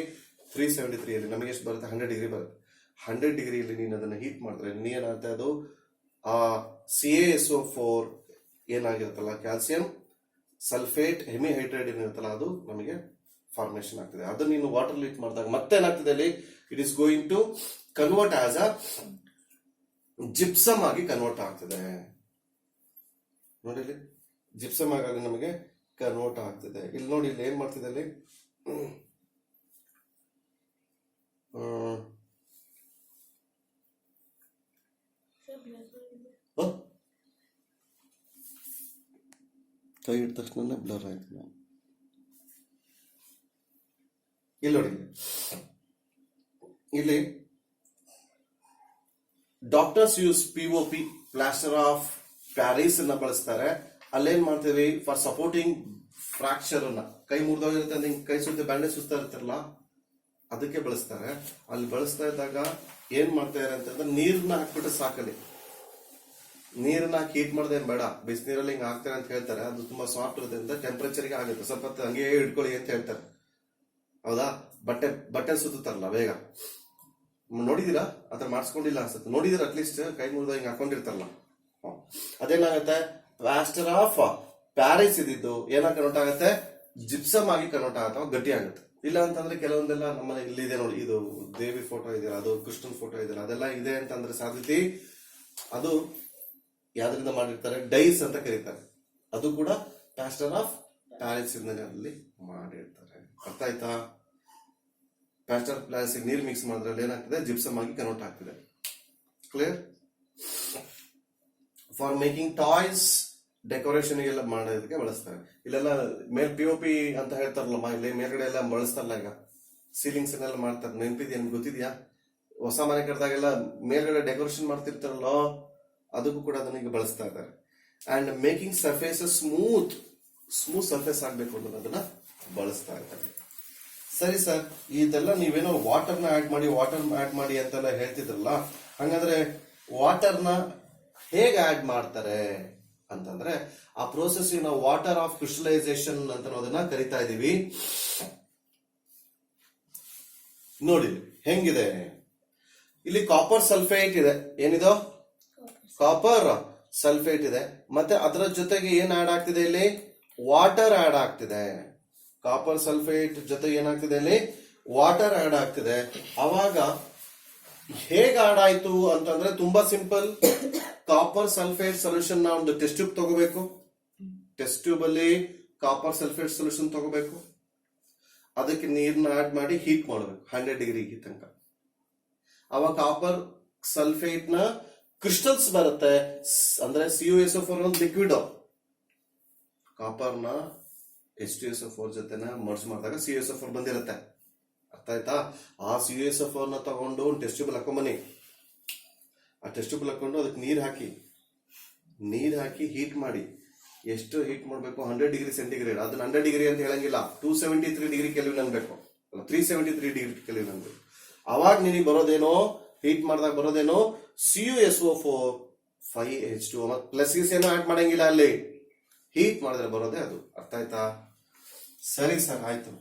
373 ಅಲ್ಲಿ ನಮಗೆ ಎಷ್ಟು ಬರುತ್ತೆ? 100 ಡಿಗ್ರಿ ಬರುತ್ತೆ. 100 ಡಿಗ್ರಿಯಲ್ಲಿ ನೀನು ಅದನ್ನ ಹೀಟ್ ಮಾಡಿದ್ರೆ ಏನಾಗುತ್ತೆ? ಅದು ಆ CaSO4 ಏನಾಗಿರುತ್ತಲ್ಲ, ಕ್ಯಾಲ್ಸಿಯಂ ಸಲ್ಫೇಟ್ ಹೆಮಿ ಹೈಡ್ರೇಟ್ ಏನಿರುತ್ತಲ್ಲ, ಅದು ನಮಗೆ ಫಾರ್ಮೇಶನ್ ಆಗ್ತದೆ. ಅದು ನೀನು ವಾಟರ್ ಹೀಟ್ ಮಾಡಿದಾಗ ಮತ್ತೆ ಏನಾಗ್ತದೆ ಅಲ್ಲಿ? It is going to convert as a gypsum ಆಗಿ ಕನ್ವರ್ಟ್ ಆಗ್ತದೆ. ನೋಡಿ, ಇಲ್ಲಿ ಜಿಪ್ಸಮ್ ಆಗಿ ನಮಗೆ ಕನ್ವರ್ಟ್ ಆಗ್ತದೆ. ಇಲ್ಲಿ ನೋಡಿ, ಇಲ್ಲಿ ಏನ್ ಮಾಡ್ತಿದೆ ಅಲ್ಲಿ? ಕೈ ಇಟ್ಟ ತಕ್ಷಣ ಬ್ಲರ್ ಆಯ್ತು. ಇಲ್ಲಿ ನೋಡಿ, ಇಲ್ಲಿ doctors use POP plaster of Paris ಅನ್ನ ಬಳಸ್ತಾರೆ. ಅಲ್ಲೇನ್ ಮಾಡ್ತೀವಿ, ಫಾರ್ ಸಪೋರ್ಟಿಂಗ್ ಫ್ರಾಕ್ಚರ್ ಅನ್ನ, ಕೈ ಮುರಿದೋಗಿರುತ್ತೆ, ಕೈ ಸುತ್ತ ಬ್ಯಾಂಡೇಜ್ ಸುತ್ತಾ ಇರ್ತಾರಲ್ಲ, ಅದಕ್ಕೆ ಬಳಸ್ತಾರೆ. ಅಲ್ಲಿ ಬಳಸ್ತಾ ಇದ್ದಾಗ ಏನ್ ಮಾಡ್ತಾರೆ ಅಂತಂದ್ರೆ ನೀರ್ನ ಹಾಕ್ಬಿಟ್ಟು ಸಾಕಲಿ, ನೀರನ್ನ ಹಾಕಿ ಹೀಟ್ ಮಾಡದೆ ಬೇಡ, ಬಿಸಿನೀರಲ್ಲಿ ಹಿಂಗ್ ಹಾಕ್ತಾರೆ ಅಂತ ಹೇಳ್ತಾರೆ. ಅದು ತುಂಬಾ ಸಾಫ್ಟ್ ಇರೋದ್ರಿಂದ ಟೆಂಪರೇಚರ್ಗೆ ಆಗುತ್ತೆ, ಸ್ವಲ್ಪ ಹೊತ್ತು ಹಂಗೆ ಹಿಡ್ಕೊಳ್ಳಿ ಅಂತ ಹೇಳ್ತಾರೆ. ಹೌದಾ, ಬಟ್ಟೆ ಸುತ್ತಾರಲ್ಲ ಬೇಗ, ನೋಡಿದೀರಾ? ಆತರ ಮಾಡಿಸ್ಕೊಂಡಿಲ್ಲ ಅನ್ಸುತ್ತೆ, ನೋಡಿದೀರ ಅಟ್ಲೀಸ್ಟ್ ಕೈ ಮುರಿದ ಹಿಂಗ್ ಹಾಕೊಂಡಿರ್ತಾರಲ್ಲ. ಅದೇನಾಗುತ್ತೆ, ಪ್ಲಾಸ್ಟರ್ ಆಫ್ ಪ್ಯಾರಿಸ್ ಇದ್ದಿದ್ದು ಏನಾಗಿ ಕನ್ವರ್ಟ್ ಆಗುತ್ತೆ, ಜಿಪ್ಸಮ್ ಆಗಿ ಕನ್ವರ್ಟ್ ಆಗುತ್ತೆ, ಗಟ್ಟಿ ಆಗುತ್ತೆ. ಇಲ್ಲ ಅಂತಂದ್ರೆ ಕೆಲವೊಂದೆಲ್ಲ ನಮ್ಮನೆ ಇಲ್ಲಿದೆ ನೋಡಿ, ಇದು ದೇವಿ ಫೋಟೋ ಇದೆಯಲ್ಲ, ಅದು ಕೃಷ್ಣನ್ ಫೋಟೋ ಇದೆಯಲ್ಲ, ಅದೆಲ್ಲ ಇದೆ ಅಂತಂದ್ರೆ ಸಾಧ್ಯತೆ ಅದು ಯಾವ್ದ್ರಿಂದ ಮಾಡಿರ್ತಾರೆ, ಡೈಸ್ ಅಂತ ಕರೀತಾರೆ. ಅದು ಕೂಡ ಪ್ಲಾಸ್ಟರ್ ಆಫ್ ಪ್ಯಾರಿಸ್ ಅಲ್ಲಿ ಮಾಡಿರ್ತಾರೆ. ಅರ್ಥ ಆಯ್ತಾ? ಪ್ಲಾಸ್ಟರ್ ಪ್ಲಾಸ್ ನೀರ್ ಮಿಕ್ಸ್ ಮಾಡಿದ್ರೆ ಏನಾಗ್ತದೆ, ಜಿಪ್ಸಮ್ ಆಗಿ ಕನ್ವರ್ಟ್ ಆಗ್ತದೆ. Clear? For making toys, decoration ಎಲ್ಲ ಮಾಡೋದಕ್ಕೆ ಬಳಸ್ತಾರೆ. ಇಲ್ಲೆಲ್ಲ ಮೇಲ್ POP ಅಂತ ಹೇಳ್ತಾರಲ್ಲ, ಇಲ್ಲಿ ಮೇಲ್ಗಡೆ ಎಲ್ಲ ಬಳಸ್ತಾರಲ್ಲ, ಈಗ ಸೀಲಿಂಗ್ಸ್ ಎಲ್ಲ ಮಾಡ್ತಾರೆ. ನೆನಪಿದ್ಯಾ, ನಿಮ್ಗೆ ಗೊತ್ತಿದ್ಯಾ? ಹೊಸ ಮನೆ ಕಟ್ಟಿದಾಗೆಲ್ಲ ಮೇಲ್ಗಡೆ ಡೆಕೋರೇಷನ್ ಮಾಡ್ತಿರ್ತಾರಲ್ಲೋ, ಅದಕ್ಕೂ ಕೂಡ ಅದನ್ನ ಈಗ ಬಳಸ್ತಾ ಇದ್ದಾರೆ. And making surfaces smooth surface ಆಗ್ಬೇಕು ಅನ್ನೋದನ್ನ ಬಳಸ್ತಾ ಇದ್ದಾರೆ. ಸರಿ ಸರ್, ಇದೆಲ್ಲ ನೀವೇನೋ ವಾಟರ್ನ ಆಡ್ ಮಾಡಿ ಅಂತೆಲ್ಲ ಹೇಳ್ತಿದ್ರಲ್ಲ, ಹಂಗಂದ್ರೆ ವಾಟರ್ನ ಹೇಗೆ ಆಡ್ ಮಾಡ್ತಾರೆ ಅಂತಂದ್ರೆ, ಆ ಪ್ರೋಸೆಸ್ ನಾವು ವಾಟರ್ ಆಫ್ ಕ್ರಿಸ್ಟಲೈಸೇಷನ್ ಅಂತ ಅದನ್ನ ಕರಿತಾ ಇದೀವಿ. ನೋಡಿ ಹೆಂಗಿದೆ, ಇಲ್ಲಿ ಕಾಪರ್ ಸಲ್ಫೇಟ್ ಇದೆ. ಏನಿದು? ಕಾಪರ್ ಸಲ್ಫೇಟ್ ಇದೆ. ಮತ್ತೆ ಅದರ ಜೊತೆಗೆ ಏನ್ ಆಡ್ ಆಗ್ತಿದೆ, ಇಲ್ಲಿ ವಾಟರ್ ಆಡ್ ಆಗ್ತಿದೆ. ಕಾಪರ್ ಸಲ್ಫೇಟ್ ಜೊತೆಗೆ ಏನಾಗ್ತಿದೆ, ಇಲ್ಲಿ ವಾಟರ್ ಆಡ್ ಆಗ್ತಿದೆ. ಅವಾಗ ಹೇಗೆ ಆಡ್ ಆಯ್ತು ಅಂತಂದ್ರೆ ತುಂಬಾ ಸಿಂಪಲ್. ಕಾಪರ್ ಸಲ್ಫೇಟ್ ಸೊಲ್ಯೂಷನ್ ನ ಒಂದು ಟೆಸ್ಟ್ ಟ್ಯೂಬ್ ತಗೋಬೇಕು. ಟೆಸ್ಟ್ ಟ್ಯೂಬ್ ಅಲ್ಲಿ ಕಾಪರ್ ಸಲ್ಫೇಟ್ ಸೊಲ್ಯೂಷನ್ ತಗೋಬೇಕು. ಅದಕ್ಕೆ ನೀರ್ನ ಆಡ್ ಮಾಡಿ ಹೀಟ್ ಮಾಡಬೇಕು 100 ಡಿಗ್ರಿ ತನಕ. ಅವಾಗ ಕಾಪರ್ ಸಲ್ಫೇಟ್ ನ ಕ್ರಿಸ್ಟಲ್ಸ್ ಬರುತ್ತೆ. ಅಂದ್ರೆ CuSO4 ಒಂದು ಲಿಕ್ವಿಡ್. ಕಾಪರ್ ನ H2SO4 ಜೊತೆನ ಮರ್ಜ್ ಮಾಡಿದಾಗ CuSO4 ಬಂದಿರುತ್ತೆ. ಅರ್ಥ ಆಯ್ತಾ? ಆ CuSO4 ನ ತಗೊಂಡು ಟೆಸ್ಟ್ ಟ್ಯೂಬ್ ಹಾಕೊಂಬನ್ನಿ. ಆ ಟೆಸ್ಟ್ ಟ್ಯೂಬ್ ಹಾಕೊಂಡು ಅದಕ್ಕೆ ನೀರ್ ಹಾಕಿ ಹೀಟ್ ಮಾಡಿ. ಎಷ್ಟು ಹೀಟ್ ಮಾಡಬೇಕು? 100 ಡಿಗ್ರಿ ಸೆಂಟಿಗ್ರೇಡ್. ಅದನ್ನ 100 ಡಿಗ್ರಿ ಅಂತ ಹೇಳಂಗಿಲ್ಲ, 273 ಡಿಗ್ರಿ ಕೆಲ್ವಿನ್ ಅನ್ಬೇಕು, 373 ಡಿಗ್ರಿ ಕೆಲ್ವಿನ್ ಅನ್ಬೇಕು. ಅವಾಗ ನಿನಗೆ ಬರೋದೇನೋ, ಹೀಟ್ ಮಾಡಿದಾಗ ಬರೋದೇನೋ CuSO4 5H2 ಮತ್ತೆ ಪ್ಲಸ್ ಏನೋ ಆಡ್ ಮಾಡಂಗಿಲ್ಲ, ಅಲ್ಲಿ ಹೀಟ್ ಮಾಡಿದ್ರೆ ಬರೋದೇ ಅದು. ಅರ್ಥ ಆಯ್ತಾ? ಸರಿ ಸರ್, ಆಯ್ತು.